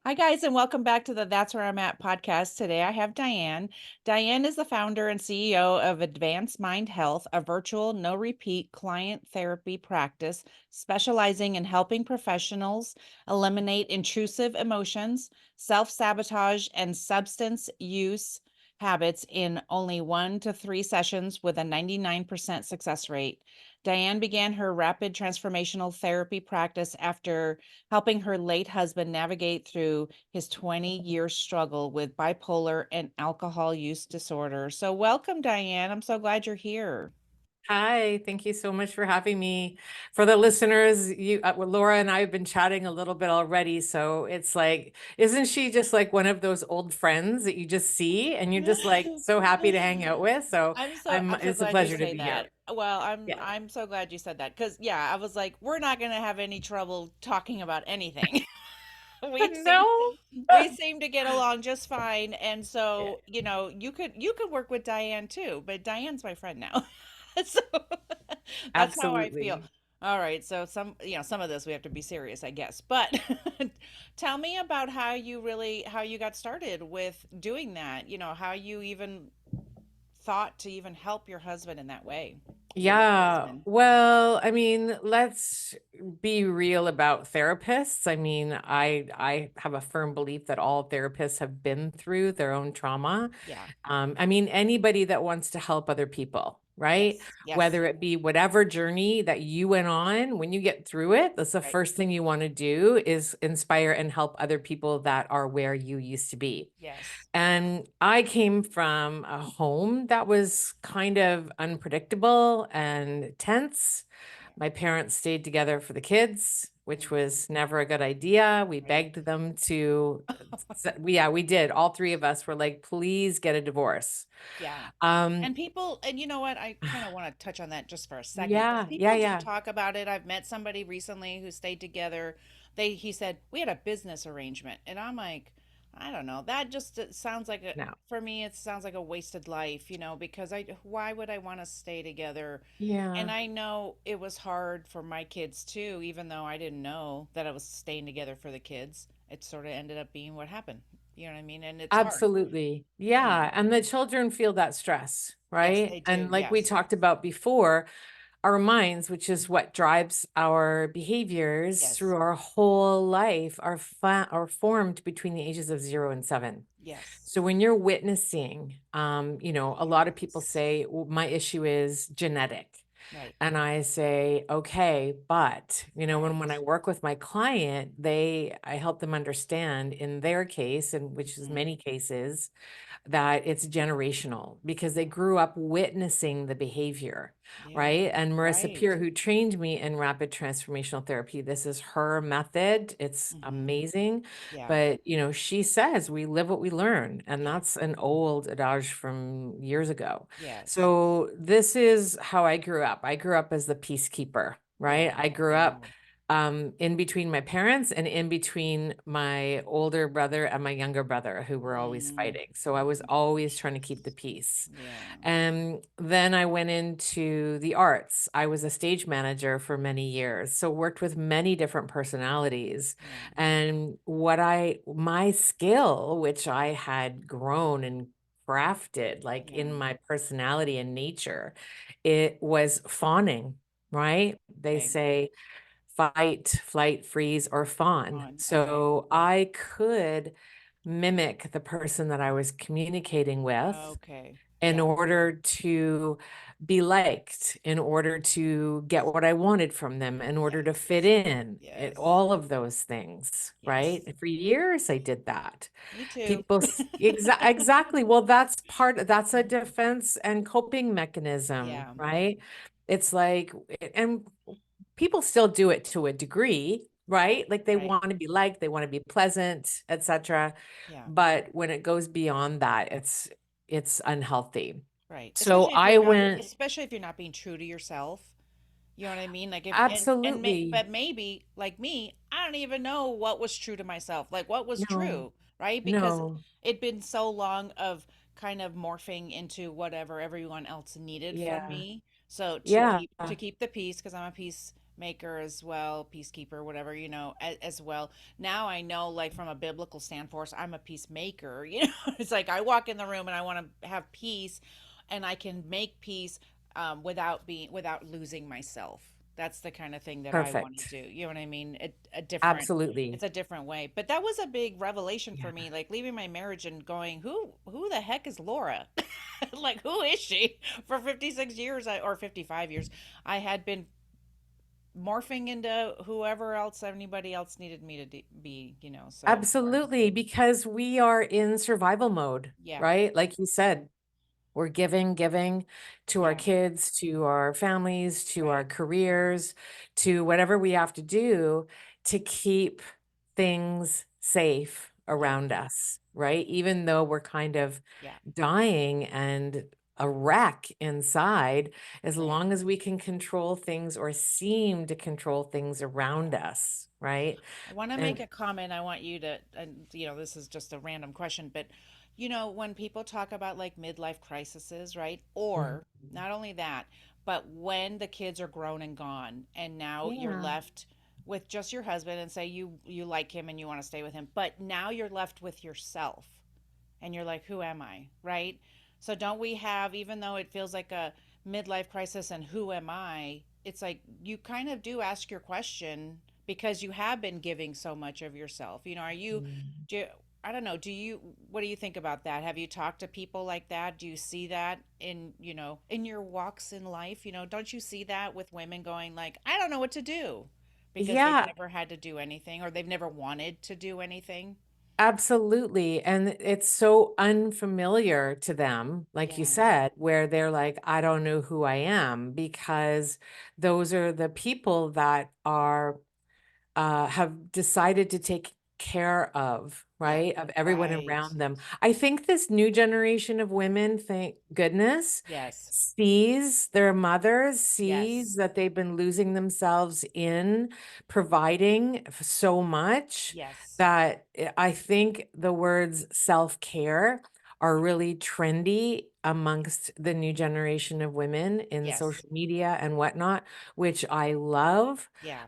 Hi, guys, and welcome back to the That's Where I'm At podcast. Today I have Diane. Diane is the founder and CEO of Advanced Mind Health, a virtual, no repeat client therapy practice specializing in helping professionals eliminate intrusive emotions, self sabotage, and substance use habits in only 1 to 3 sessions with a 99% success rate. Diane began her rapid transformational therapy practice after helping her late husband navigate through his 20-year struggle with bipolar and alcohol use disorder. So, welcome, Diane. I'm so glad you're here. Hi, thank you so much for having me. For the listeners, well, Laura and I have been chatting a little bit already, so it's like, isn't she just like one of those old friends that you just see and you're just like so happy to hang out with? So I'm so it's a glad you pleasure to say be here. that. Well, I'm Yeah. I'm so glad you said that because yeah, I was like, we're not gonna have any trouble talking about anything. we seem No. we seem to get along just fine, and Yeah, so you could work with Diane too, but Diane's my friend now. So that's how I feel. absolutely. All right, so some of this we have to be serious, I guess. But tell me about how you got started with doing that, how you even thought to even help your husband in that way, your late Yeah. husband. Well, I mean, let's be real about therapists. I mean, I have a firm belief that all therapists have been through their own trauma. Yeah. I mean, anybody that wants to help other people, right? Yes. Yes. Whether it be whatever journey that you went on, when you get through it, that's the Right. first thing you want to do is inspire and help other people that are where you used to be. Yes. And I came from a home that was kind of unpredictable and tense. Yeah. My parents stayed together for the kids, which Mhm. was never a good idea. We Right. begged them to, yeah, we did. All three of us were like, please get a divorce. Yeah. Um, And people, and you know what? I kind of want to touch on that just for a second because yeah, yeah, people do yeah. talk about it. I've met somebody recently who stayed together. He said, we had a business arrangement. And I'm like, I don't know. That just sounds like No, for me, it sounds like a wasted life, because why would I want to stay together? And yeah, I know it was hard for my kids too, even though I didn't know that I was staying together for the kids. It sort of ended up being what happened. You know what I mean? And it's hard. absolutely. Yeah. Yeah. And the children feel that stress, Yes, right? they do. And like we Yes. talked about before, our minds, which is what drives our behaviors through Yes. our whole life, are formed between the ages of 0 and 7. Yes. So when you're witnessing, a lot of people Yes. say, well, my issue is genetic. Right. And I say, okay, but when I Right. work with my client, I help them understand in their case, and which is Hmm. many cases, that it's generational because they grew up witnessing the behavior, Yeah. right? And Marissa Right. Peer, who trained me in rapid transformational therapy, this is her method. It's Hmm. amazing. Yeah. But, she says we live what we learn. And Yeah. that's an old adage from years ago. Yes. So this is how I grew up. I grew up as the peacekeeper, right? Yeah. I grew Yeah. up in between my parents and in between my older brother and my younger brother, who were always Mm. fighting. So I was always trying to keep the peace. Yeah. And then I went into the arts. I was a stage manager for many years, so worked with many different personalities. Yeah. And my skill, which I had grown and crafted like Yeah. in my personality and nature, it was fawning, right? They Okay. say fight, flight, freeze, or fawn. On. Okay. So I could mimic the person that I was communicating with Okay. in Yeah. order to be liked, in order to get what I wanted from them, in order to fit Yes. in, Yes. all of those things, right? Yes. For years, I did that. Me too. Exactly. Well, that's a defense and coping mechanism, Yeah. right? It's like, and people still do it to a degree, right? Like they Right. want to be liked, they want to be pleasant, etc. Yeah. But when it goes beyond that, it's unhealthy. Right. So Especially if you're not being true to yourself. You know what I mean? Like if absolutely, but maybe like me, I don't even know what was true to myself. Like what was no, true, right? Because no, it'd been so long of kind of morphing into whatever everyone else needed from yeah, me. So to yeah, keep the peace, because I'm a maker as well, peacekeeper, whatever, as well. Now I know, like, from a biblical standpoint, I'm a peacemaker. It's like I walk in the room and I want to have peace, and I can make peace without losing myself. That's the kind of thing that I want to Perfect. do. You know what I mean? It's Absolutely. a different way. But that was a big revelation for Yeah. me, like leaving my marriage and going, who the heck is Laura? Like, who is she? For 56 years, or 55 years, I had been morphing into whoever else anybody else needed me to be, so Absolutely. Because we are in survival mode, yeah, right? Like you said, we're giving to our yeah, kids, to our families, to our right, careers, to whatever we have to do to keep things safe yeah, around us, right? Even though we're kind of yeah, dying and a wreck inside, as right, long as we can control things or seem to control things around yeah. us, right? I want to make And a comment. I want you to, and this is just a random question, but when people talk about like midlife crises, right? Mhm. Or not only that, but when the kids are grown and gone, and now you're Yeah. left with just your husband, and say you like him and you want to stay with him, but now you're left with yourself, and you're like, who am I? Right? So, don't we have, even though it feels like a midlife crisis and who am I, it's like you kind of do ask your question because you have been giving so much of yourself. Mm. Do you, I don't know, what do you think about that? Have you talked to people like that? Do you see that in your walks in life? Don't you see that with women going like, I don't know what to do because they've Yeah, never had to do anything, or they've never wanted to do anything? absolutely. And it's so unfamiliar to them, like you Yeah. said, where they're like, I don't know who I am, because those are the people that are have decided to take care of, Yeah. right? Of everyone Right. around them. I think this new generation of women, thank goodness, Yes. sees their mothers, sees Yes. that they've been losing themselves in providing so much Yes. that I think the words self-care are really trendy amongst the new generation of women in Yes. social media and whatnot, which I love. Yeah.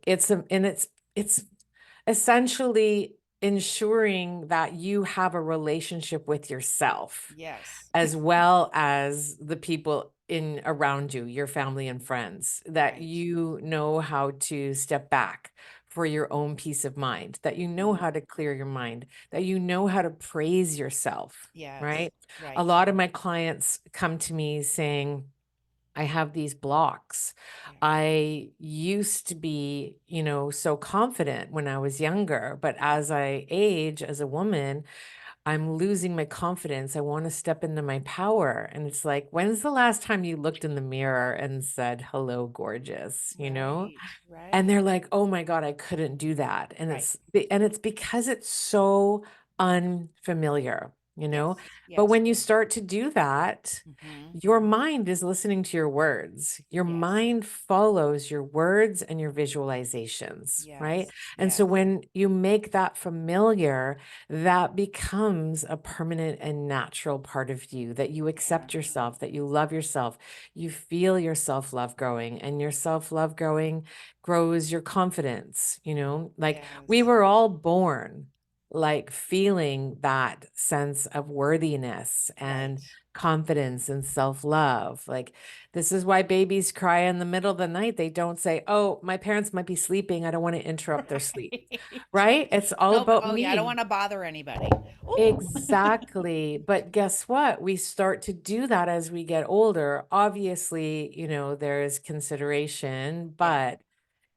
It's essentially ensuring that you have a relationship with yourself Yes. as well as the people in around you, your family and friends, that Right. you know how to step back for your own peace of mind, that you know Hmm. how to clear your mind, that you know how to praise yourself, Yes. right? A Right. lot of my clients come to me saying, I have these blocks. Yeah. I used to be, so confident when I was younger, but Yeah. as I age as a woman, I'm losing my confidence. I want to step into my power. And it's like, when's the last time you looked in the mirror and said, hello, gorgeous, Right. And Right. they're like, "Oh my God, I couldn't do that." And Right. it's because it's so unfamiliar. Yes. But Yes. when you start to do that, Hmm. your mind is listening to your words. Your Yes. mind follows your words and your visualizations, right? Yes. And so Yes. when you make that familiar, that becomes a permanent and natural part of you, that you Yeah. accept yourself, that you love yourself, you feel your self-love growing, and your self-love growing grows your confidence. Like we Yes. were all born like feeling that sense of worthiness Right. and confidence and self-love. Like this is why babies cry in the middle of the night. They don't say, "Oh, my parents might be sleeping. I don't want to interrupt their sleep." Right. Right? It's all Nope. about Oh yeah. I don't me. want to bother anybody. Ooh. Exactly. But guess what? We start to do that as we get older. Obviously, there's consideration, Yeah. but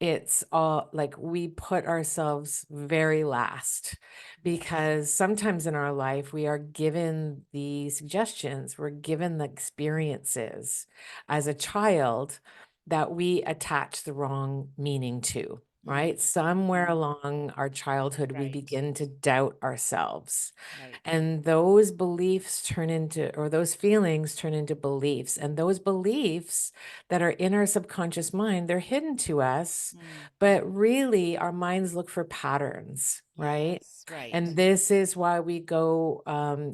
it's all like we put ourselves very last, Yes. because sometimes in our life we are given the suggestions, we're given the experiences as a child that we attach the wrong meaning to, right? Somewhere Mm-hmm. along our childhood, we Right. begin to doubt ourselves. Right. And those beliefs turn into, or those feelings turn into beliefs. And those beliefs that are in our subconscious mind, they're hidden to us, Mm. but really our minds look for patterns, right? Yes. Right. And this is why we go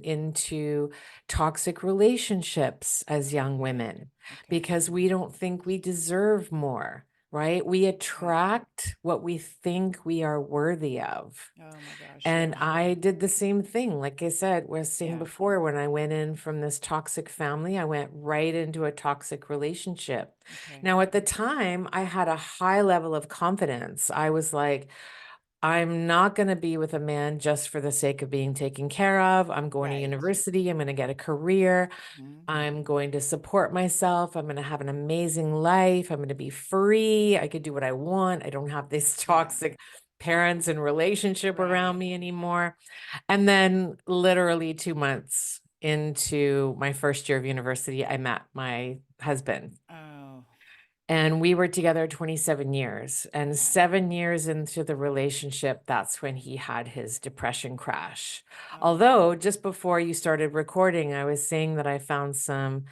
into toxic relationships as young Okay. women, Okay. because we don't think we deserve more. right? We Right. attract what we think we are worthy of. Oh my gosh. And Yeah. I did the same thing. Like I said, was saying Yeah. before, when I went in from this toxic family, I went right into a toxic relationship. Okay. Now, at the time, I had a high level of confidence. I was like, I'm not going to be with a man just for the sake of being taken care of. I'm going to Right. university. I'm going to get a career. Mhm. I'm going to support myself. I'm going to have an amazing life. I'm going to be free. I could do what I want. I don't have this Yeah. toxic parents and relationship around Right. me anymore. And then, literally 2 months into my first year of university, I met my husband. Oh, And we were together 27 years. And yeah. 7 years into the relationship, that's when he had his depression crash. Oh, Although, just before you started recording, I was saying that I found some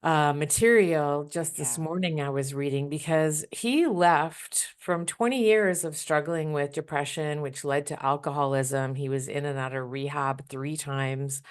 material just this yeah. morning I was reading, because he left from 20 years of struggling with depression, which led to alcoholism. He was in and out of rehab 3 times.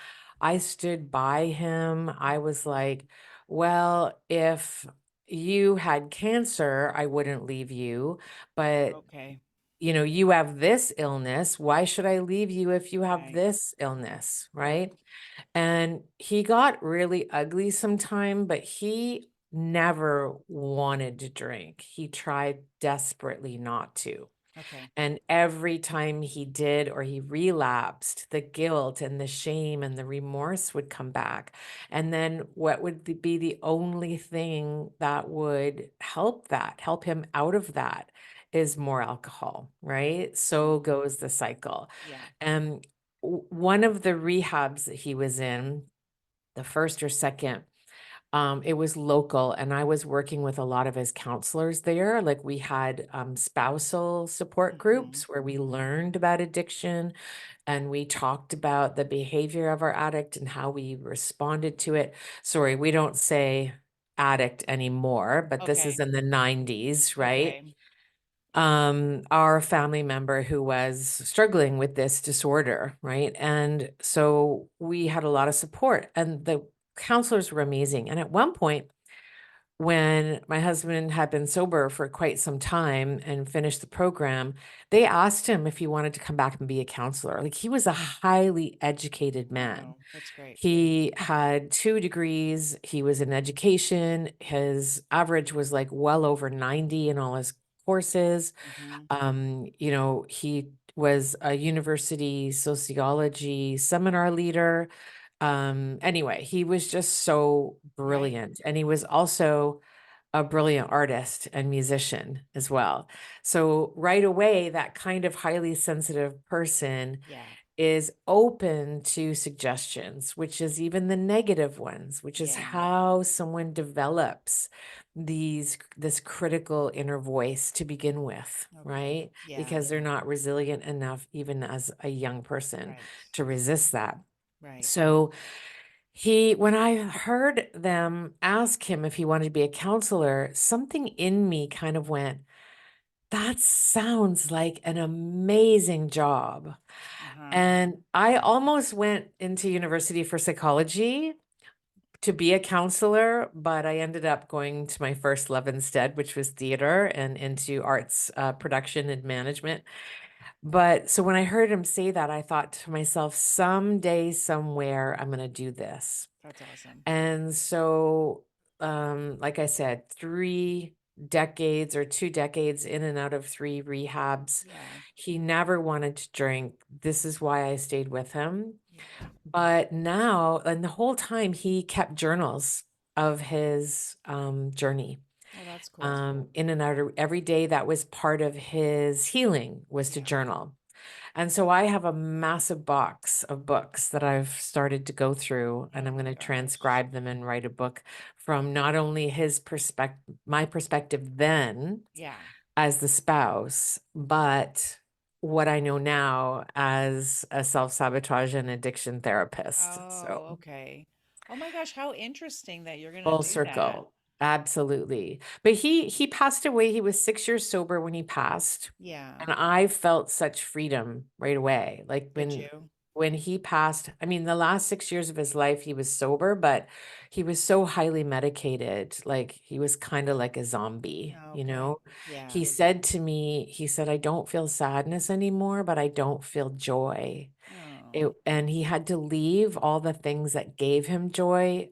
I stood by him. I was Mhm. like, well, if you had cancer, I wouldn't leave you. But, Okay. you have this illness. Why should I leave you if you have Right. this illness? Right. Right. And he got really ugly sometime, but he never wanted to drink. He tried desperately not to. Okay. And every time he did or he relapsed, the guilt and the shame and the remorse would come back. And then what would be the only thing that would help him out of that, is more alcohol, right? Mhm. So goes the cycle. Yeah. And one of the rehabs that he was in, the first or second, it was local, and I was working with a lot of his counselors there. Like, we had spousal support Mhm. groups where we learned about addiction, and we talked about the behavior of our addict and how we responded to it. Sorry, we don't say addict anymore, but this is Okay. in the 90s, right? Okay. Our family member who was struggling with this disorder, right? And so we had a lot of support, and the counselors were amazing. And at one point, when my husband had been sober for quite some time and finished the program, they asked him if he wanted to come back and be a counselor. Like, he was a highly educated man. Oh, that's great. He had 2 degrees. He was in education. His average was like well over 90 in all his courses. Mhm. He was a university sociology seminar leader. Anyway, he was just so Right. brilliant. And he was also a brilliant artist and musician as well. So right away, that kind of highly sensitive person Yeah. is open to suggestions, which is even the negative ones, which is Yeah. how someone develops this critical inner voice to begin with, Okay. right? Yeah. Because they're not resilient enough, even as a young person, Right. to resist that. Right. So when I heard them ask him if he wanted to be a counselor, something in me kind of went, that sounds like an amazing job. Uh-huh. And I almost went into university for psychology to be a counselor, but I ended up going to my first love instead, which was theater, and into arts production and management. But so when I heard him say that, I thought to myself, someday, somewhere, I'm going to do this. That's awesome. And so, like I said, 3 decades or 2 decades in and out of 3 rehabs. Yeah. He never wanted to drink. This is why I stayed with him. Yeah. But now, and the whole time, he kept journals of his journey, Oh, that's cool. in and out of every day. That was part of his healing, was to Yeah. journal. And so I have a massive box of books that I've started to go through, and Oh I'm going my to gosh. transcribe them and write a book from not only his perspective, my perspective then Yeah. as the spouse, but what I know now as a self-sabotage and addiction therapist. So Oh, okay. Oh my gosh, how interesting that you're gonna full do that. circle. Absolutely. But he passed away. He was 6 years sober when he passed. Yeah. And I felt such freedom right away. Like, Did when you? when he passed, I mean, the last 6 years of his life, he was sober, but he was so highly medicated. Like he was kind of like a zombie, you Okay. know? Yeah. He said to me, he said, I don't feel sadness anymore, but I don't feel joy. Oh. And he had to leave all the things that gave him joy.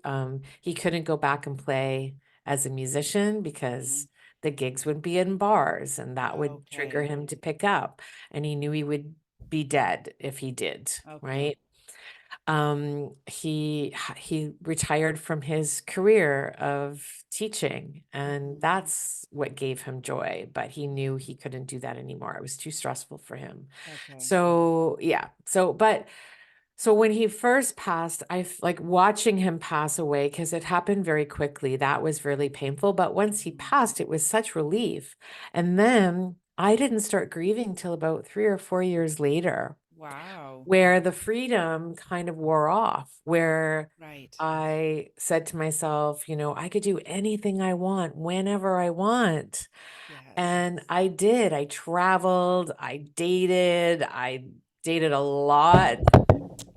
He couldn't go back and play as a musician Mhm. because the gigs would be in bars and that would trigger Okay. him to pick up. And he knew he would be dead if he did, Okay. right? He retired from his career of teaching, and Mhm. that's what gave him joy, but he knew he couldn't do that anymore. It was too stressful for him. Okay. So, yeah. So when he first passed, like watching him pass away because it happened very quickly. That was really painful. But once he Mhm. passed, it was such relief. And then I didn't start grieving till about 3 or 4 years later, Wow. where the freedom kind of wore off, where Right. I said to myself, I could do anything I want whenever I want. Yes. And I did. I dated a lot.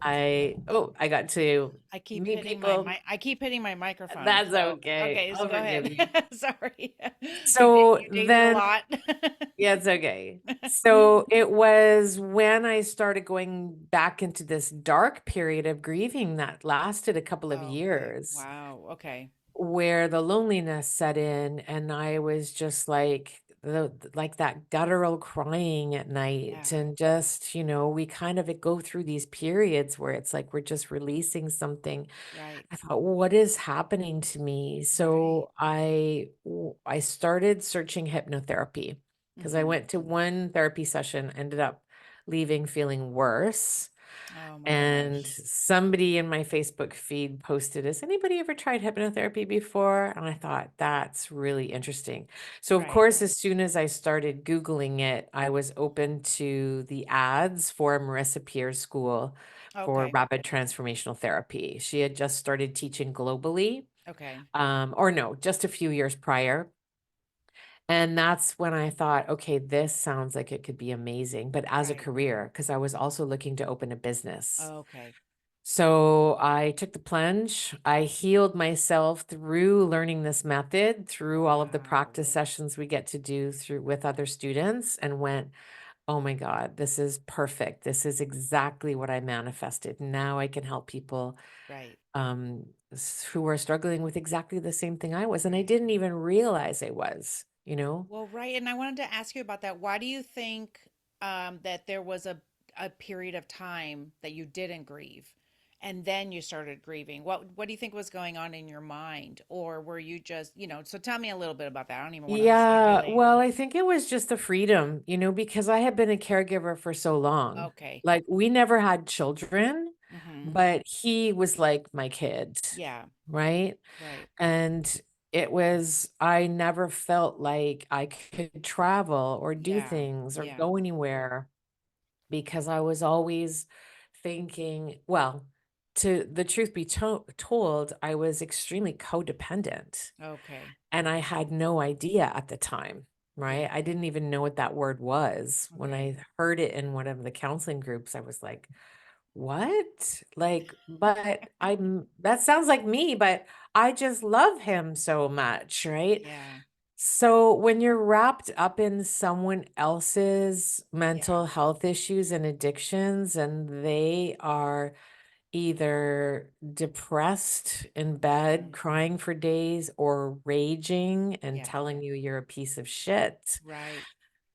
I got to meet people. I keep hitting my microphone. That's So, okay. okay, so I'll go forgive ahead. you. Sorry. So You dated a then, lot. yeah, it's okay. So it was when I started going back into this dark period of grieving that lasted a couple of Okay. years, Wow. Okay. where the loneliness set in, and I was just like that guttural crying at night, Yeah. and just, we kind of go through these periods where it's like we're just releasing something. Right. I thought, what is happening to me? Right. So I started searching hypnotherapy because I Mhm. went to one therapy session, ended up leaving feeling worse. Oh my And gosh. somebody in my Facebook feed posted, has anybody ever tried hypnotherapy before? And I thought, that's really interesting. So, of Right. course, as soon as I started Googling it, I was open to the ads for Marissa Peer's school for Okay. Rapid Transformational Therapy. She had just started teaching globally, Okay. or no, just a few years prior. And that's when I thought, okay, this sounds like it could be amazing, but as a Right. career, because I was also looking to open a business. Okay. So I took the plunge. I healed myself through learning this method, through all of the Wow. practice sessions we get to do through with other students, and went, oh my God, this is perfect. This is exactly what I manifested. Now I can help people Right. who are struggling with exactly the same thing I was. And I Right. didn't even realize I was. Well, right. And I wanted to ask you about that. Why do you think that there was a period of time that you didn't grieve and then you started grieving? What do you think was going on in your mind? Or were you just, so tell me a little bit about that. I don't even want to Yeah, speculate. well, I think it was just the freedom, because I had been a caregiver for so long. Okay. Like, we never had children, Mm-hmm. but he was like my kid, Yeah. right? Right. And I never felt like I could travel or do Yeah. things or Yeah. go anywhere because I was always thinking, well, to the truth be told, I was extremely codependent. Okay. And I had no idea at the time, Yeah. right? I didn't even know what that word was. When Okay. I heard it in one of the counseling groups, I was like, what? Like, but that sounds like me, but I just love him so much, right? Yeah. So when you're wrapped up in someone else's Yeah. mental health issues and addictions, and they are either depressed in bed, Mm-hmm. crying for days, or raging and Yeah. telling you you're a piece of shit Right.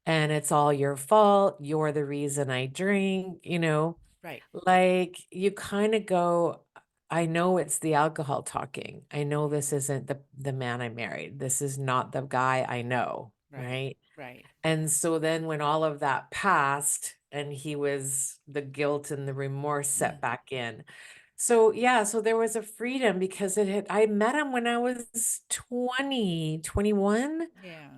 and it's all your fault. You're the reason I drink. Right. Like you kind of go, I know it's the alcohol talking. I know this isn't the man I married. This is not the guy I know, Right. right? Right. And so then when all of that passed and the guilt and the remorse set back in. So yeah, so there was a freedom because I met him when I was 21, Yeah.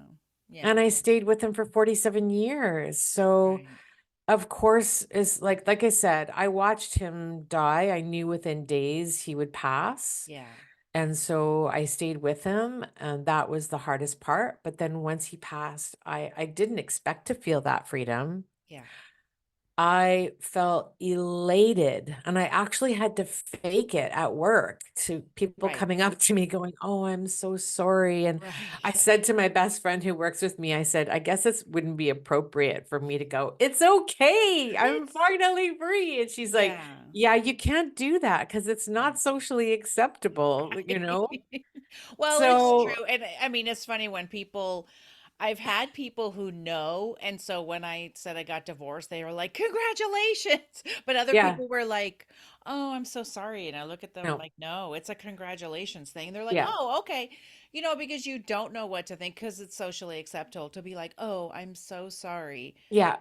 and Yeah. I stayed with him for 47 years. So Right. of course, is like I said, I watched him die. I knew within days he would pass. Yeah. And so I stayed with him, and that was the hardest part. But then once he passed, I didn't expect to feel that freedom. Yeah. I felt elated, and I actually had to fake it at work to people Right. coming up to me going, "Oh, I'm so sorry." And I Right. said to my best friend who works with me, I said, "I guess it wouldn't be appropriate for me to go, 'It's okay. I'm It's finally free.'" And she's like, yeah. "Yeah, you can't do that because it's Yeah. not socially acceptable, you Right. know?" Well, it's So, true, and I mean, it's funny when people I've had people who know, and so when I said I got divorced, they were like, "Congratulations!" But other yeah, people were like, "Oh, I'm so sorry." And I look at them, I'm no, like, "No, it's a congratulations thing." They're like, yeah, "Oh, okay." Because you don't know what to think because it's socially acceptable to be like, "Oh, I'm so sorry." yeah.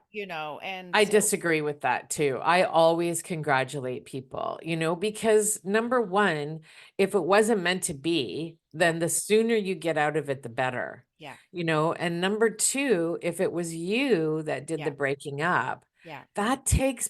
And I so disagree with that too. I always congratulate people, because number one, if it wasn't meant to be, yeah, then the sooner you get out of it, the better, yeah, and number two, if it was you that did the yeah, breaking up, yeah. that takes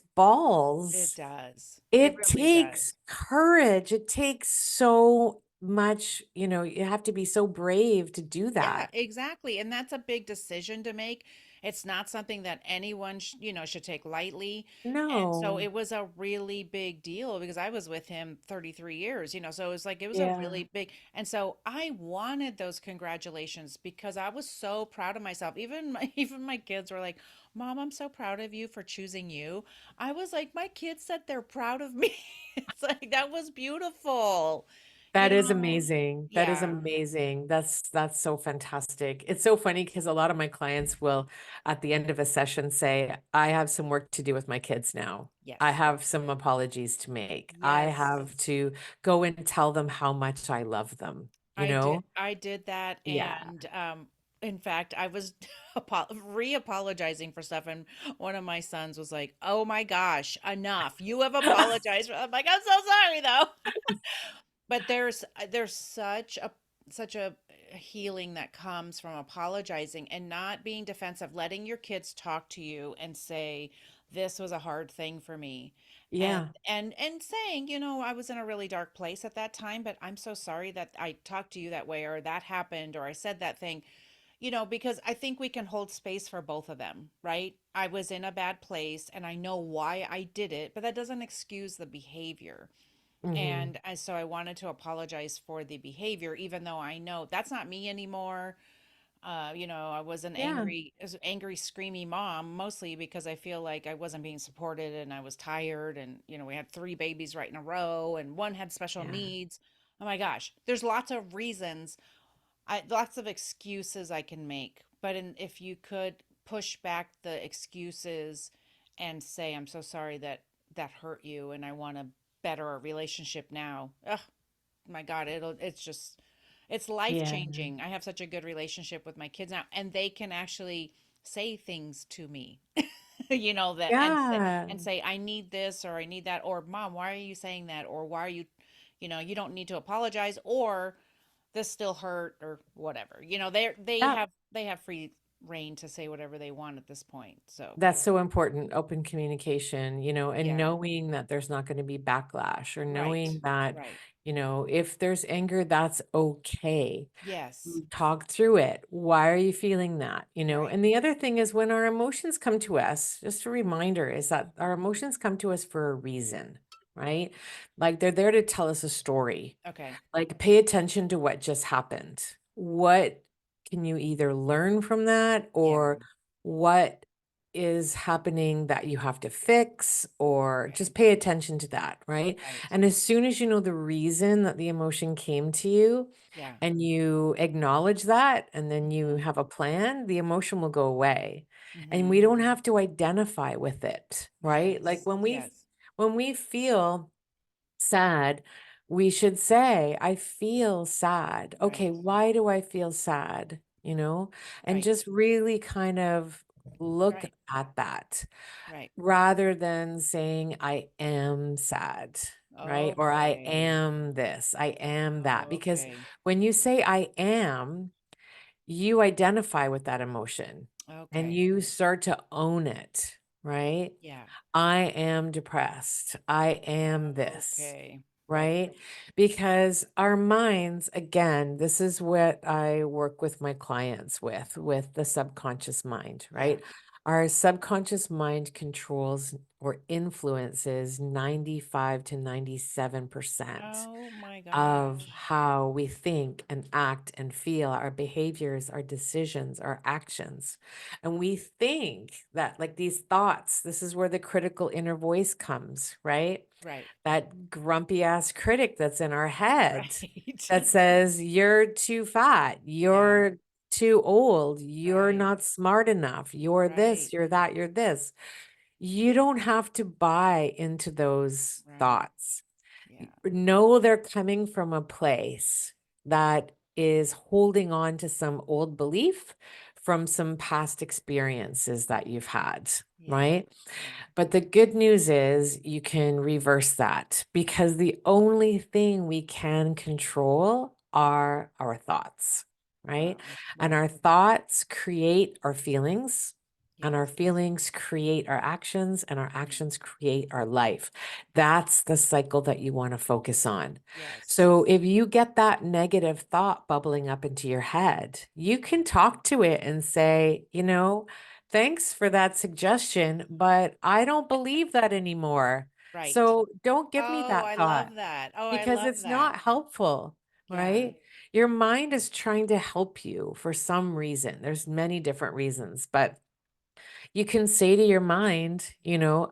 It balls. does. It It really takes does. courage. It takes so much, you have to be so brave to do Yeah, that. exactly. And that's a big decision to make. It's not something that anyone, should take lightly. And so No. it was a really big deal because I was with him 33 years, so it was a Yeah. really big. And so I wanted those congratulations because I was so proud of myself. Even my even my kids were like, "Mom, I'm so proud of you for choosing you." I was like, my kids said they're proud of me. It's like that was beautiful. You That is know? amazing. That is Yeah. amazing. That's so fantastic. It's so funny because a lot of my clients will, at the end of a session, say, "I have some work to do with my kids now. I Yes. have some apologies to make. I Yes. have to go and tell them how much I love them." You know? I did that, Yeah. and, in fact, I was re-apologizing for stuff, and one of my sons was like, "Oh my gosh, enough. You have apologized for" I'm like, "I'm so sorry, though." But there's such a healing that comes from apologizing and not being defensive, letting your kids talk to you and say, "This was a hard thing for me." And Yeah. and saying, "I was in a really dark place at that time, but I'm so sorry that I talked to you that way or that happened or I said that thing." Because I think we can hold space for both of them, right? I was in a bad place and I know why I did it, but that doesn't excuse the behavior. Hmm. So I wanted to apologize for the behavior, even though I know that's not me anymore. I was Yeah. an angry, screamy mom, mostly because I feel like I wasn't being supported and I was tired. And, we had three babies right in a row and one had special Yeah. needs. Oh my gosh, there's lots of reasons, lots of excuses I can make. But if you could push back the excuses and say, "I'm so sorry that that hurt you and I want to better our relationship now." Oh my God, it's life Yeah. changing. I have such a good relationship with my kids now, and they can actually say things to me, that Yeah. and say, "I need this or I need that," or "Mom, why are you saying that?" or "Why are you, you don't need to apologize," or "This still hurt," or whatever. Yeah. They have free reign to say whatever they want at this point. So That's so important, open communication, and yeah, knowing that there's not going to be backlash, or right, knowing that, right, if there's anger, that's okay. yes, Talk through it. Why are you feeling that? right, And the other thing is when our emotions come to us, just a reminder is that our emotions come to us for a reason, right? Like they're there to tell us a story. okay, Like, pay attention to what just happened. What can you either learn from that, yeah, or what is happening that you have to fix, or okay, just pay attention to that, right? right, And as soon as you know the reason that the emotion came to you yeah, and you acknowledge that, and then you hmm have a plan, the emotion will go away. And hmm we don't have to identify with it, right? Like yes, yes, when we feel sad, we should say, "I feel sad. Okay, right, why do I feel sad?" And right, just really kind of look right, at that right. rather than saying, "I am sad," right? Or "I Okay, am this, I am that." Because okay, when you say "I am," you identify with that emotion and okay, you start to own it, right? yeah, I am depressed. I am this, okay, right, right? Because our minds, again, this is what I work with my clients with the subconscious mind, yeah, right? Our subconscious mind controls or influences 95 to 97% Oh my of gosh. how we think and act and feel, our behaviors, our decisions, our actions. And we think that, like, these thoughts, this is where the critical inner voice comes, right? Right. That grumpy ass critic that's in our head Right. that says, you're too fat, Yeah. you're too old, you're Right. not smart enough, you're this, Right. you're that, you're this. You don't have to buy into those Right. thoughts. Yeah. Know they're coming from a place that is holding on to some old belief from some past experiences that you've had, Yeah. right? Yeah. But the good news is you can reverse that, because the only thing we can control are our thoughts, right? Wow. And Right. our thoughts create our feelings, and our Yes. feelings create our actions, and our Yeah. actions create our life. That's the cycle that you want to focus on. Yes. So if you get that negative thought bubbling up into your head, you can talk to it and say, thanks for that suggestion, but I don't believe that anymore. Right. So don't give me Oh, that I thought, love that. Oh, I because love it's that. not helpful, Yeah. right? Your mind is trying to help you for some reason. There's many different reasons, but you can say to your mind, no,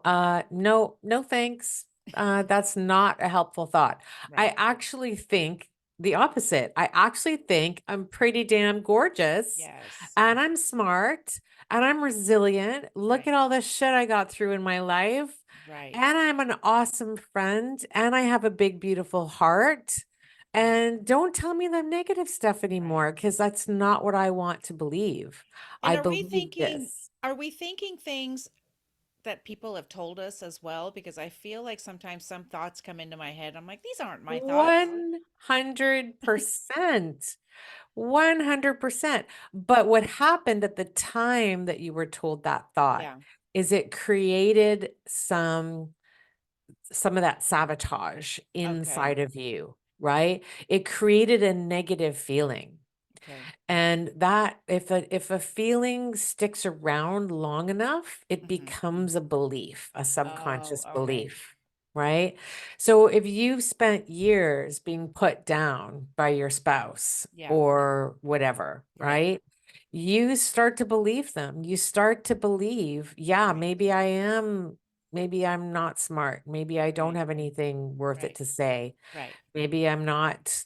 no, thanks. That's not a helpful thought. I Right. actually think the opposite. I actually think I'm pretty damn gorgeous, Yes. and I'm smart, and I'm resilient. Look at Right. all this shit I got through in my life. Right. And I'm an awesome friend, and I have a big, beautiful heart. Right. And don't tell me the negative stuff Right. anymore, because that's not what I want to believe. And I believe this. are we thinking things that people have told us as well? Because I feel like sometimes some thoughts come into my head. I'm like, these aren't my thoughts. 100%. 100%. But what happened at the time that you were told that thought Yeah. is it created some of that sabotage Okay. inside of you, right? It created a negative feeling. Okay. And that, if a feeling sticks around long enough, it Hmm. becomes a belief, a Oh, subconscious okay. belief, right? So if you've spent years being put down by your spouse Yeah. or whatever, Right. right? You start to believe them. You start to believe, yeah, Right. maybe I'm not smart. Maybe I don't Right. have anything worth it Right. to say. Right. Maybe I'm not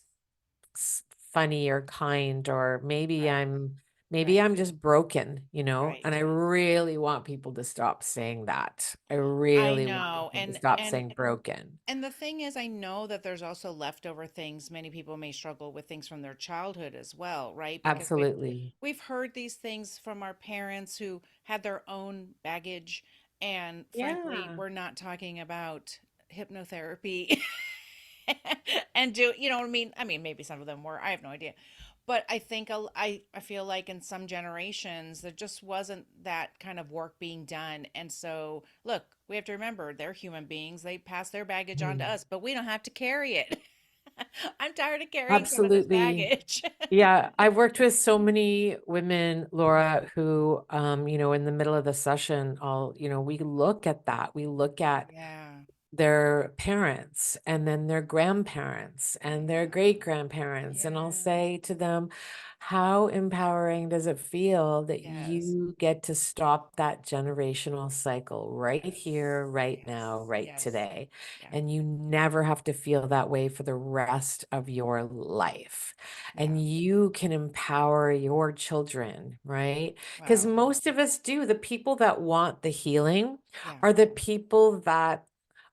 funny or kind, or Right. maybe Right. I'm just broken, and Right. I really want people to stop saying that. I I really want know. people to stop And saying broken. And the thing is, I know that there's also leftover things. Many people may struggle with things from their childhood as well, right? Because Absolutely. we've heard these things from our parents who had their own baggage. And frankly, Yeah. we're not talking about hypnotherapy and do, you know what I mean? I mean, maybe some of them were, I have no idea. But I think I feel like in some generations there just wasn't that kind of work being done. And so, look, we have to remember they're human beings. They pass their baggage on to Mhm. us, but we don't have to carry it. I'm tired of carrying some of this Absolutely. baggage. Yeah, I've worked with so many women, Laura, who, in the middle of the session, we look at that. We look at Yeah. their parents, and then their grandparents and their Yeah. great grandparents. And I'll Yeah. say to them, how empowering does it feel that Yes. you get to stop that generational cycle right Yes. here, right now, Yes. right Yes. today? Yeah. And you never have to feel that way for the rest of your life. Yeah. And you can empower your children, right? Because Wow. most of us do. The people that want the healing Yeah. are the people that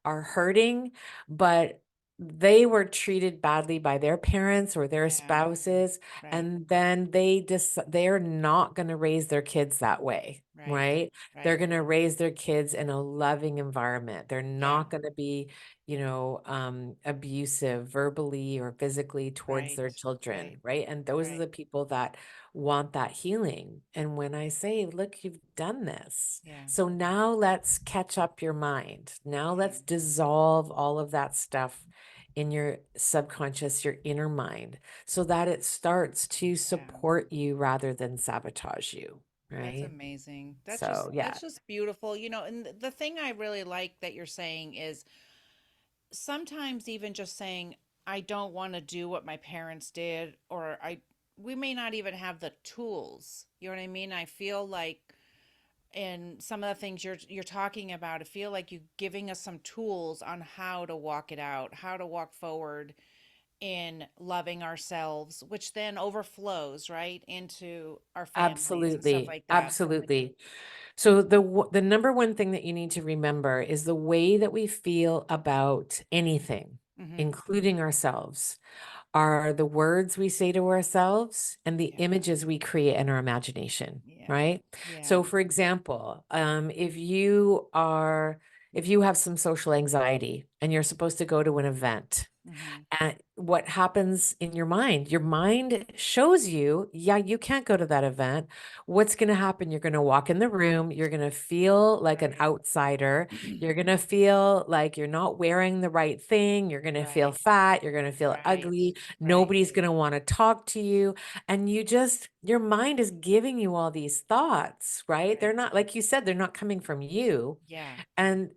are hurting, but they were treated badly by their parents or their Yeah. spouses, Right. and then they're not going to raise their kids that way, Right. right? They're Right. going to raise their kids in a loving environment. They're Yeah. not going to be, abusive verbally or physically towards Right. their children, Right. right? And those are Right. the people that want that healing. And when I say, look, you've done this, Yeah. so now let's catch up your mind. Now Yeah. let's dissolve all of that stuff in your subconscious, your inner mind, so that it starts to Yeah. support you rather than sabotage you. That's right? amazing. So, yeah, That's just beautiful. And the thing I really like that you're saying is sometimes even just saying I don't want to do what my parents did, or I we may not even have the tools. You know what I mean? I feel like in some of the things you're talking about, I feel like you giving us some tools on how to walk it out, how to walk forward in loving ourselves, which then overflows right into our families and stuff absolutely. like that. Absolutely. So the number one thing that you need to remember is the way that we feel about anything, Mm-hmm. including ourselves, are the words we say to ourselves and the Yeah. images we create in our imagination, Yeah. right? Yeah. So for example, if you have some social anxiety and you're supposed to go to an event, Mm-hmm. and what happens in your mind shows you, yeah, you can't go to that event. What's going to happen? You're going to walk in the room. You're going to feel like an Right. outsider. You're going to feel like you're not wearing the right thing. You're going to feel Right. fat. You're going to feel Right. ugly. Right. Nobody's going to want to talk to you. And your mind is giving you all these thoughts, right? They're Right. not, like you said, they're not coming from you. Yeah. And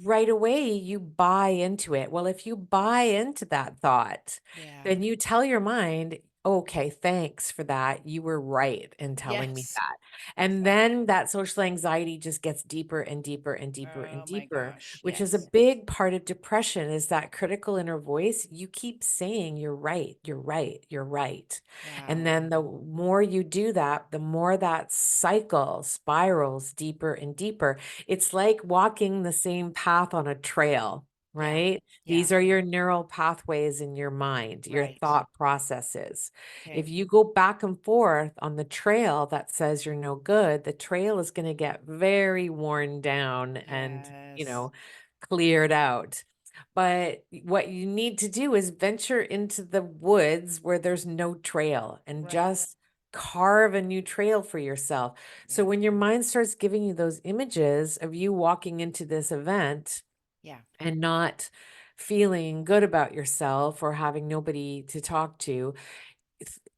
right away you buy into it. Well, if you buy into that thought, Yeah. then you tell your mind, okay, thanks for that. You were right in telling me Yes. that. And Exactly. then that social anxiety just gets deeper and deeper and deeper and Oh my deeper, gosh. which is a Yes. big part of depression is that critical inner voice. You keep saying, you're right, you're right, you're right. And Wow. then the more you do that, the more that cycle spirals deeper and deeper. It's like walking the same path on a trail, Yeah. right? Yeah. These are your neural pathways in your mind, your Right. thought processes. If Okay. you go back and forth on the trail that says you're no good, the trail is going to get very worn down and, Yes. cleared out. But what you need to do is venture into the woods where there's no trail and Right. just carve a new trail for yourself. So Yeah. when your mind starts giving you those images of you walking into this event Yeah. and not feeling good about yourself or having nobody to talk to,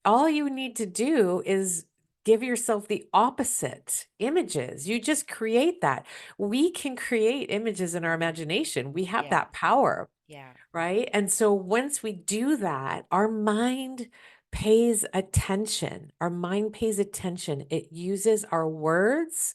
all you need to do is give yourself the opposite images. You just create that. We can create images in our imagination. We have Yeah. that power, Yeah. right? And so once we do that, our mind pays attention. Our mind pays attention. It uses our words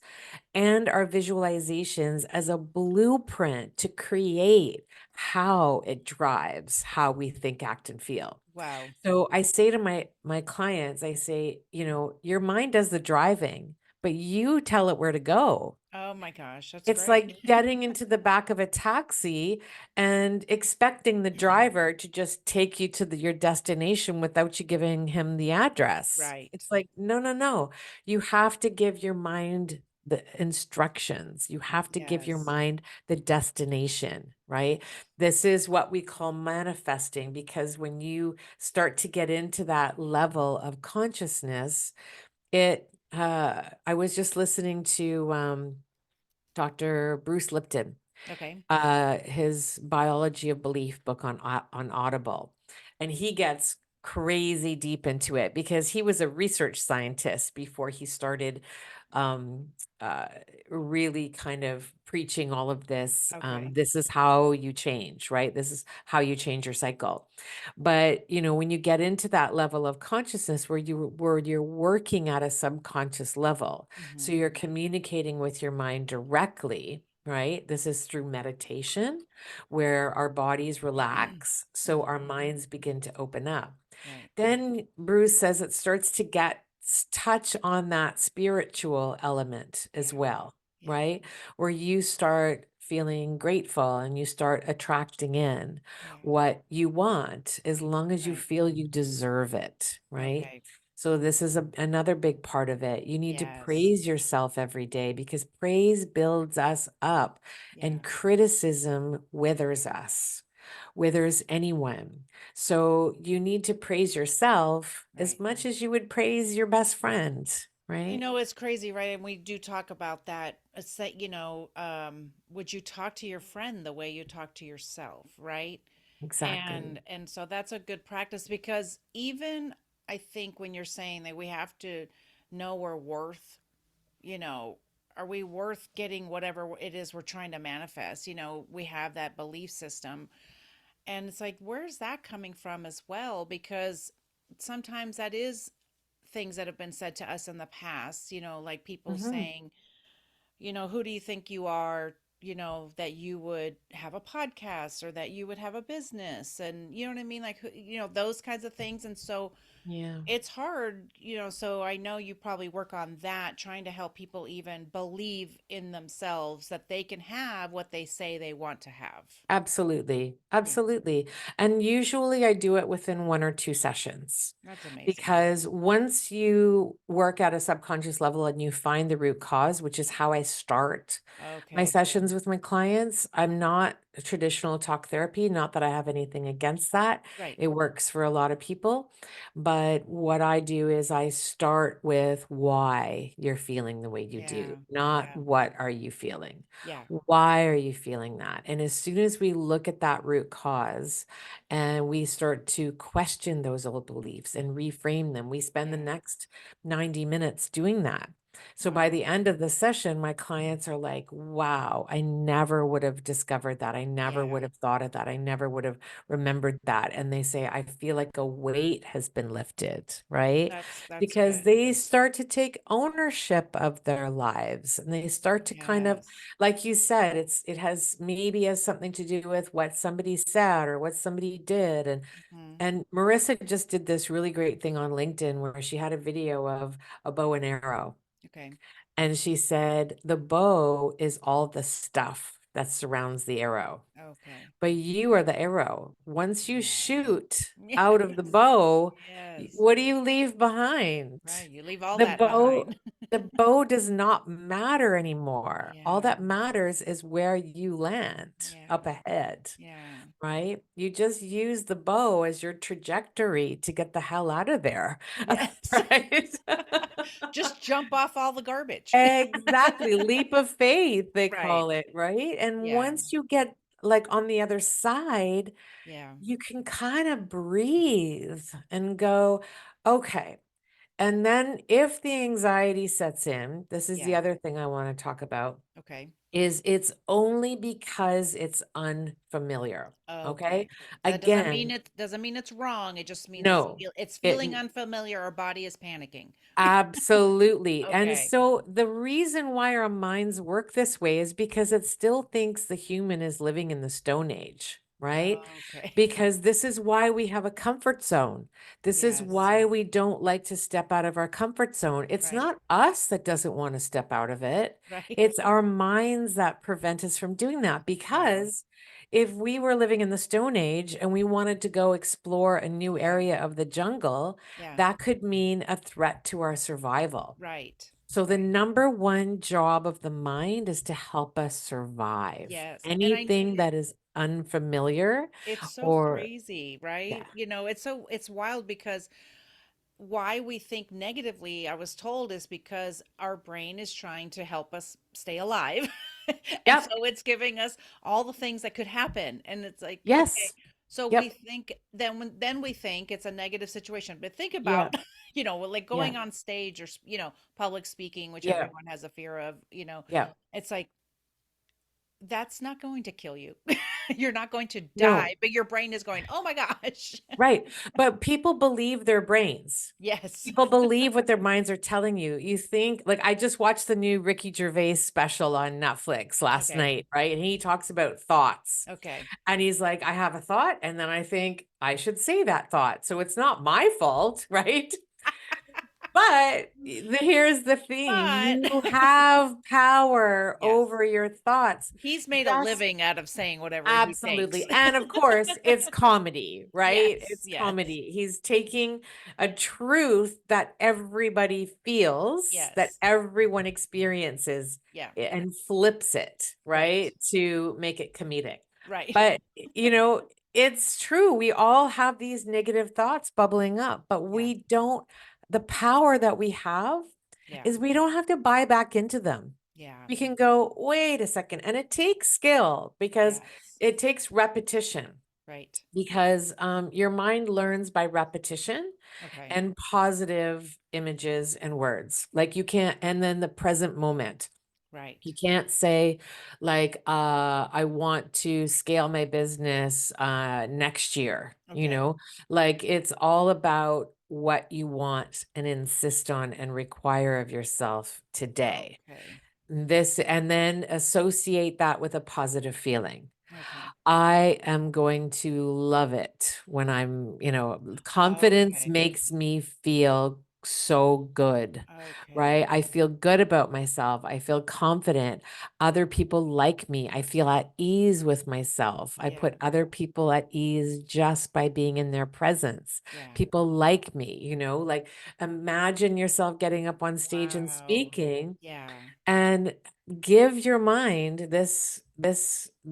and our visualizations as a blueprint to create how it drives how we think, act, and feel. Wow. So I say to my clients, I say, your mind does the driving, but you tell it where to go. Oh my gosh. That's It's great. like getting into the back of a taxi and expecting the driver to just take you to your destination without you giving him the address. Right. It's like, no, no, no. You have to give your mind the instructions. You have to give your Yes. mind the destination, right? This is what we call manifesting because when you start to get into that level of consciousness, I was just listening to Dr. Bruce Lipton, Okay. his Biology of Belief book on Audible, and he gets crazy deep into it because he was a research scientist before he started um, uh, really kind of preaching all of this. Okay. This is how you change, right? This is how you change your cycle. But when you get into that level of consciousness where you're working at a subconscious level, so Mm-hmm. you're communicating with your mind directly, right? This is through meditation where our bodies relax, so our Mm-hmm. minds begin to open up. Right. Then Bruce says it starts to touch on that spiritual element as Yeah. well, Yeah. right? Where you start feeling grateful and you start attracting in Yeah. what you want as long as you Right. feel you deserve it, right? Okay. So this is another big part of it. You need to Yes. praise yourself every day because praise builds us up Yeah. and criticism withers anyone. So you need to praise yourself as Right. much as you would praise your best friend, right? It's crazy, right? And we do talk about that. It's that, would you talk to your friend the way you talk to yourself, right? Exactly. And so that's a good practice because even I think when you're saying that we have to know our worth, you know, are we worth getting whatever it is we're trying to manifest? We have that belief system. And it's like, where's that coming from as well? Because sometimes that is things that have been said to us in the past, like people Mhm. saying, who do you think you are, that you would have a podcast or that you would have a business? And you know what I mean? Like, those kinds of things. And so Yeah. it's hard, so I know you probably work on that, trying to help people even believe in themselves that they can have what they say they want to have. Absolutely. Yeah, Absolutely. And usually I do it within 1 or 2 sessions that's amazing. because once you work at a subconscious level and you find the root cause, which is how I start my Okay, sessions with my clients, I'm not a traditional talk therapy, not that I have anything against that. right. It works for a lot of people. But what I do is I start with why you're feeling the way you do, Yeah, not yeah, what are you feeling. yeah, Why are you feeling that? And as soon as we look at that root cause and we start to question those old beliefs and reframe them, we spend the yeah. next 90 minutes doing that. So by Wow. the end of the session, my clients are like, wow, I never would have discovered that. I never would Yeah, have thought of that. I never would have remembered that. And they say, I feel like a weight has been lifted, right? that's Because good. they start to take ownership of their lives and they start to kind of, Yes. like you said, it has maybe has something to do with what somebody said or what somebody did. Hmm. And Marissa just did this really great thing on LinkedIn where she had a video of a bow and arrow. Okay. And she said, the bow is all the stuff that surrounds the arrow, Okay. but you are the arrow. Once you Yes. shoot out of the Yes. bow, Yes. what do you leave behind? Right. You leave all The that bow, behind. the bow does not matter anymore. All Yeah. that matters is where you land Yeah. up ahead, Yeah. right? You just use the bow as your trajectory to get the hell out of there, Yes. right? Just jump off all the garbage. Exactly. Leap of faith, they Right. call it, right? And Yeah. once you get like on the other side, Yeah. you can kind of breathe and go, okay. And then if the anxiety sets in, this is the Yeah. other thing I want to talk about, Okay. is it's only because it's unfamiliar. Okay. Okay. That Again, doesn't mean it's wrong. It just means no, it's it feeling unfamiliar. Our body is panicking. absolutely. And Okay. so the reason why our minds work this way is because it still thinks the human is living in the Stone Age, right? Okay. Because this is why we have a comfort zone. This is Yes. why we don't like to step out of our comfort zone. It's Right. not us that doesn't want to step out of it. Right. It's our minds that prevent us from doing that. Wow. Because if we were living in the Stone Age and we wanted to go explore a new Yeah. area of the jungle, Yeah. that could mean a threat to our survival. Right. So the Right. number one job of the mind is to help us survive. Yes. And Anything that is unfamiliar it's so or crazy, yeah. right? It's wild because why we think negatively, I was told, is because our brain is trying to help us stay alive. And Yep. so it's giving us all the things that could happen. And it's like, okay, Yes. so we Yep. think then we think it's a negative situation. But think Yeah. about, like Yeah. going on stage or, public speaking, which Yeah. everyone has a fear of, Yeah. it's like that's not going to kill you. You're not going to No. die, but your brain is going, "Oh my gosh." Right. But people believe their brains. Yes. People believe what their minds are telling you. You think, like, I just watched the new Ricky Gervais special on Netflix last Okay. night, right? And he talks about thoughts. Okay. And he's like, I have a thought, and then I think I should say that thought. So it's not my fault, right? But here's the thing, But you have power yes, over your thoughts. he's made a Yes, living out of saying whatever he thinks. absolutely. And of course, it's comedy, right? Yes. It's Yes. comedy. He's taking a truth that everybody feels, that Yes. everyone experiences, Yeah. and flips it, Right. right? To make it comedic. Right. But, it's true. We all have these negative thoughts bubbling up, but Yeah. we don't, the power that we have Yeah. is we don't have to buy back into them. Yeah. We can go, wait a second. And it takes skill because Yes. it takes repetition. Right. because your mind learns by repetition Okay. and positive images and words. Like you can't, and then the present moment. You Right. can't say like, I want to scale my business next year, Okay. like it's all about what you want and insist on and require of yourself today. Okay. This, and then associate that with a positive feeling. Okay. I am going to love it when confidence Okay. makes me feel so good, Okay. right? I feel good about myself. I feel confident. Other people like me. I feel at ease with myself. I Yeah. put other people at ease just by being in their presence. Yeah. People like me, like imagine yourself getting up on stage and Wow. speaking Yeah. and give your mind this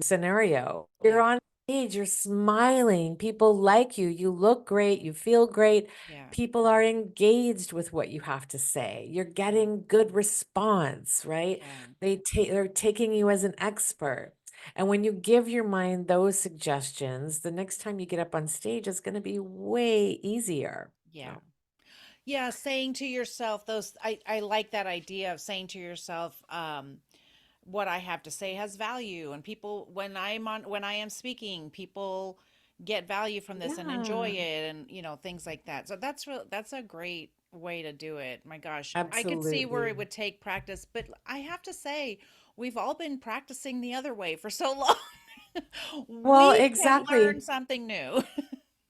scenario. You're Yeah. on stage, you're smiling, people like you, you look great, you feel great. Yeah. People are engaged with what you have to say. You're Yeah. getting good response, right? Yeah. They're taking you as an expert. And when you give your mind those suggestions, the next time you get up on stage, it's going to be way easier. Yeah. So, Yeah, saying to yourself those I like that idea of saying to yourself what I have to say has value, and people when I am speaking, people get value from this and enjoy yeah, it, and things like that. So that's a great way to do it. My gosh, I could see where absolutely. it would take practice, but I have to say we've all been practicing the other way for so long. Well, We can learn exactly. something new.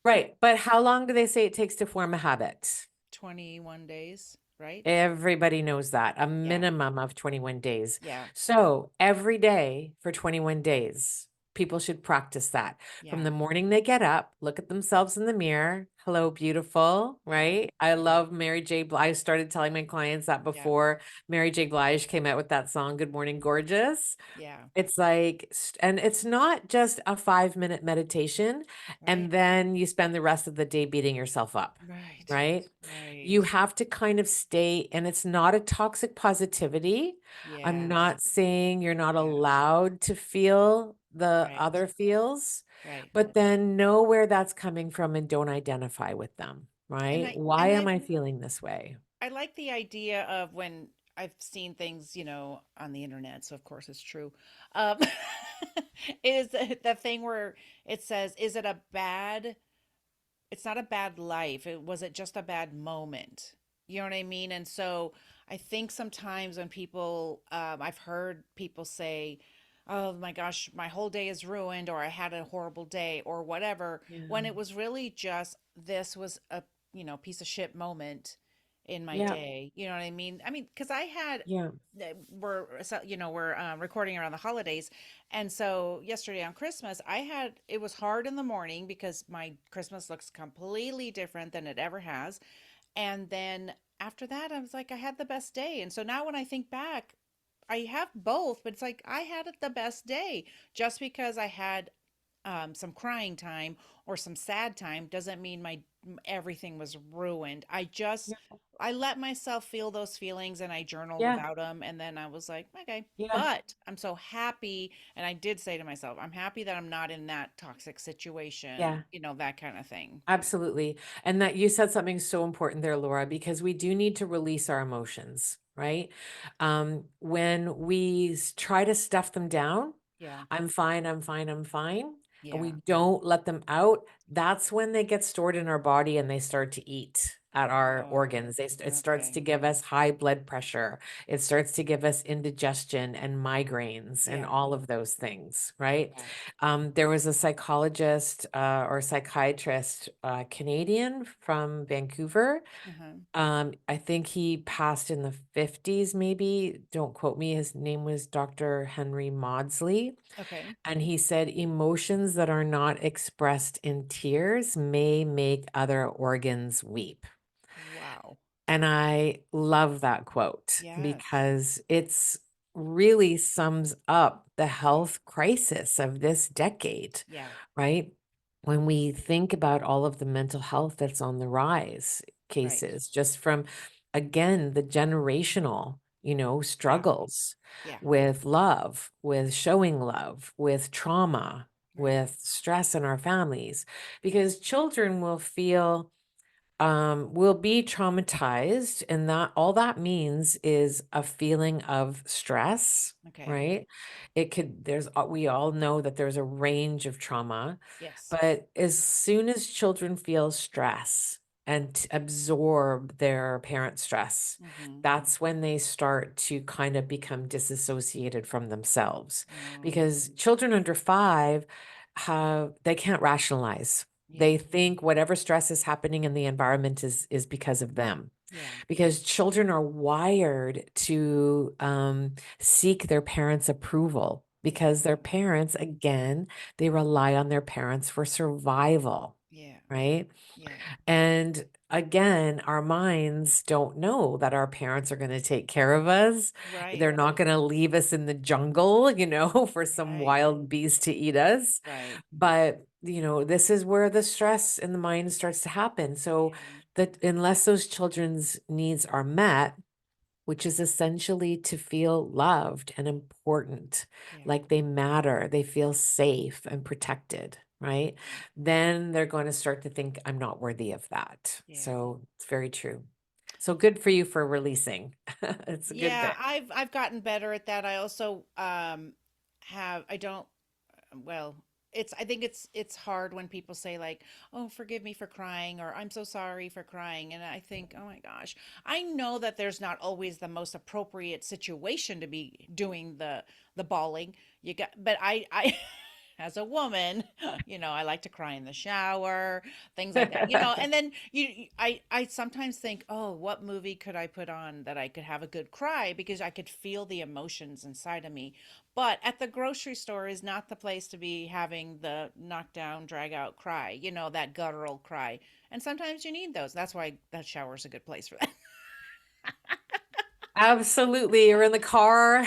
Right. But how long do they say it takes to form a habit? 21 days, right? Everybody knows that, a Yeah. minimum of 21 days. Yeah. So every day for 21 days, people should practice that. From Yeah. the morning they get up, look at themselves in the mirror. Hello, beautiful, Yeah. right? I Yeah. love Mary J. Blige. I started telling my clients that Yeah. before Mary J. Blige came out with that song, Good Morning Gorgeous. Yeah. It's like, and it's not just a 5-minute meditation, Right. and then you spend the rest of the day beating yourself up, Right. right? You Right. have to kind of stay, and it's not a toxic positivity. I'm Yes. not saying you're not Yeah. allowed to feel the Right. other feels, Right. but then know where that's coming from and don't identify with them, And right? I Why and am I I feeling this way? I like the idea of when I've seen things, on the internet, so of course it's true. Um is the thing where it says, is it a bad it's not a bad life. Was it just a bad moment? You know what I mean? And so I think sometimes when people, I've heard people say, oh my gosh, my whole day is ruined, or I had a horrible day, or whatever, when Yeah. it was really just this was a, piece of shit moment in my Yeah. day. You know what I mean? I mean, because I had, Yeah. we're recording around the holidays, and so yesterday on Christmas, it was hard in the morning because my Christmas looks completely different than it ever has. And then after that, I was like, I had the best day. And so now when I think back, I have both, but it's like I had the best day. Just because I had some crying time or some sad time doesn't mean my everything was ruined. Yeah. I let myself feel those feelings and I journaled Yeah. about them, and then I was like, okay, Yeah. but I'm so happy, and I did say to myself, I'm happy that I'm not in that toxic situation, Yeah. that kind of thing. Absolutely. And that you said something so important there, Laura, because we do need to release our emotions, right? When we try to stuff them down, Yeah. I'm fine, I'm fine, I'm fine, and we Yeah. don't let them out, that's when they get stored in our body and they start to eat at our Oh, organs. It starts to okay. give us high blood pressure. It starts to give us indigestion and migraines and Yeah. all of those things, right? Yeah. There was a psychologist or psychiatrist, Canadian from Vancouver. Uh-huh. I think he passed in the 50s, maybe. Don't quote me. His name was Dr. Henry Maudsley. Okay. And he said emotions that are not expressed in tears may make other organs weep. Wow. And I love that quote Yes. because it's really sums up the health crisis of this decade, Yeah. right? When we think about all of the mental health that's on the rise Right. cases, just from, again, the generational, Yeah. struggles Yeah. with love, with showing love, with trauma, Right. with stress in our families, because children will be traumatized, and that all that means is a feeling of stress, Okay. right? It could there's We all know that there's a range of trauma, Yes. but as soon as children feel stress and absorb their parent stress, Mm-hmm. that's when they start to kind of become disassociated from themselves, Oh, because children under 5 they can't rationalize. yeah. They think whatever stress is happening in the environment is because of them, Yeah. because children are wired to seek their parents' approval, Yeah. because their parents, again, they rely on their parents for survival, Yeah. right? Yeah. And again, our minds don't know that our parents are going to take care of us. Right. They're not going to leave us in the jungle, for some Right. wild beast to eat us. Right. But, this is where the stress in the mind starts to happen. So Yeah. that unless those children's needs are met, which is essentially to feel loved and important, Yeah. like they matter, they feel safe and protected, right? Right. Then they're going to start to think, I'm not worthy of that. Yeah. So it's very true. So good for you for releasing. It's a good Yeah, thing. I've gotten better at that. I also have I don't well, it's I think it's hard when people say like, "Oh, forgive me for crying," or "I'm so sorry for crying." And I think, "Oh my gosh, I know that there's not always the most appropriate situation to be doing the bawling. You got but I as a woman, I like to cry in the shower, things like that. And then I sometimes think, "Oh, what movie could I put on that I could have a good cry because I could feel the emotions inside of me." But at the grocery store is not the place to be having the knockdown, drag out cry, that guttural cry. And sometimes you need those. That's why that shower is a good place for that. Absolutely. Or in the car, Oh,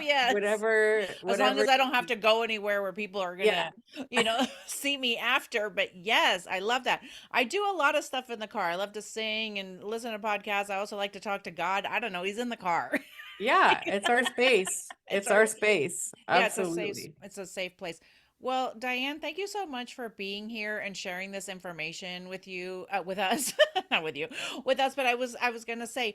yes. whatever, As long as whatever. I don't have to go anywhere where people are Yeah. gonna, see me after. But yes, I love that. I do a lot of stuff in the car. I love to sing and listen to podcasts. I also like to talk to God. I don't know, he's in the car. Yeah. It's our space. It's It's our our space. Yeah, Absolutely. it's a safe place. Well, Diane, thank you so much for being here and sharing this information with us, not with you, with us. But I was gonna say,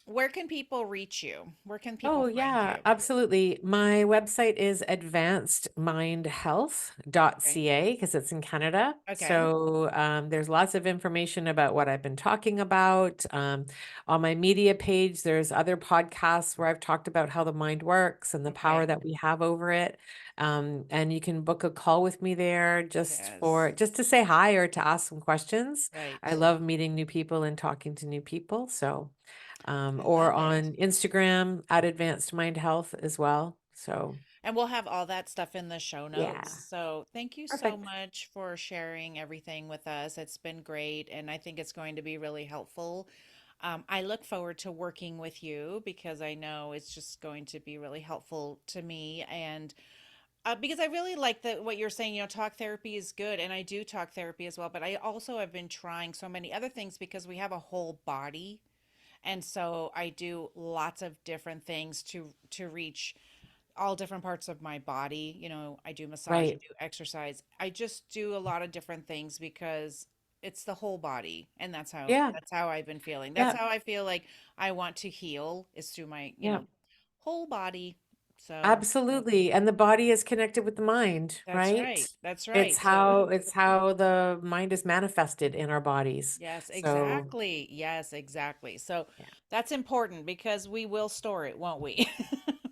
where can people reach you? Where can people Oh, find yeah, you? absolutely. My website is Okay. advancedmindhealth.ca, because it's in Canada. Okay. So there's lots of information about what I've been talking about. On my media page, there's other podcasts where I've talked about how the mind works and the power Okay. that we have over it. And you can book a call with me there Yes. just to say hi or to ask some questions. I Right. love meeting new people and talking to new people. So I or love it. on Instagram at Advanced Mind Health as well. So, And we'll have all that stuff in the show notes. yeah, So thank you so perfect. much for sharing everything with us. It's been great, and I think it's going to be really helpful. I look forward to working with you because I know it's just going to be really helpful to me. And because I really like what you're saying, talk therapy is good, and I do talk therapy as well. But I also have been trying so many other things because we have a whole body, and so I do lots of different things to reach all different parts of my body. I do massage, I Right. do exercise. I just do a lot of different things because it's the whole body, and Yeah. that's how I've been feeling. That's Yeah. how I feel like I want to heal is through my, Yeah. whole body. So, Absolutely. And the body is connected with the mind, that's right? right. That's It's right. So, how the mind is manifested in our bodies. yes, So, exactly. Yes, exactly. So, yeah. that's important because we will store it, won't we?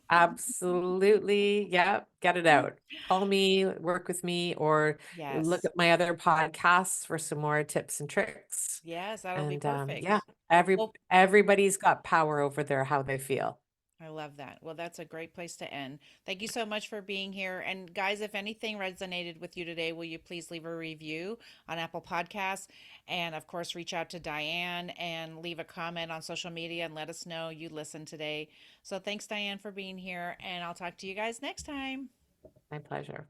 Absolutely. Yeah. Get it out. Call me, work with me, or look Yes. at my other podcasts for some more tips and tricks. Yes, that'll be And yeah, perfect. Well, everybody's got power over their how they feel. I love that. Well, that's a great place to end. Thank you so much for being here. And guys, if anything resonated with you today, will you please leave a review on Apple Podcasts? And of course, reach out to Diane and leave a comment on social media and let us know you listened today. So thanks, Diane, for being here. And I'll talk to you guys next time. My pleasure.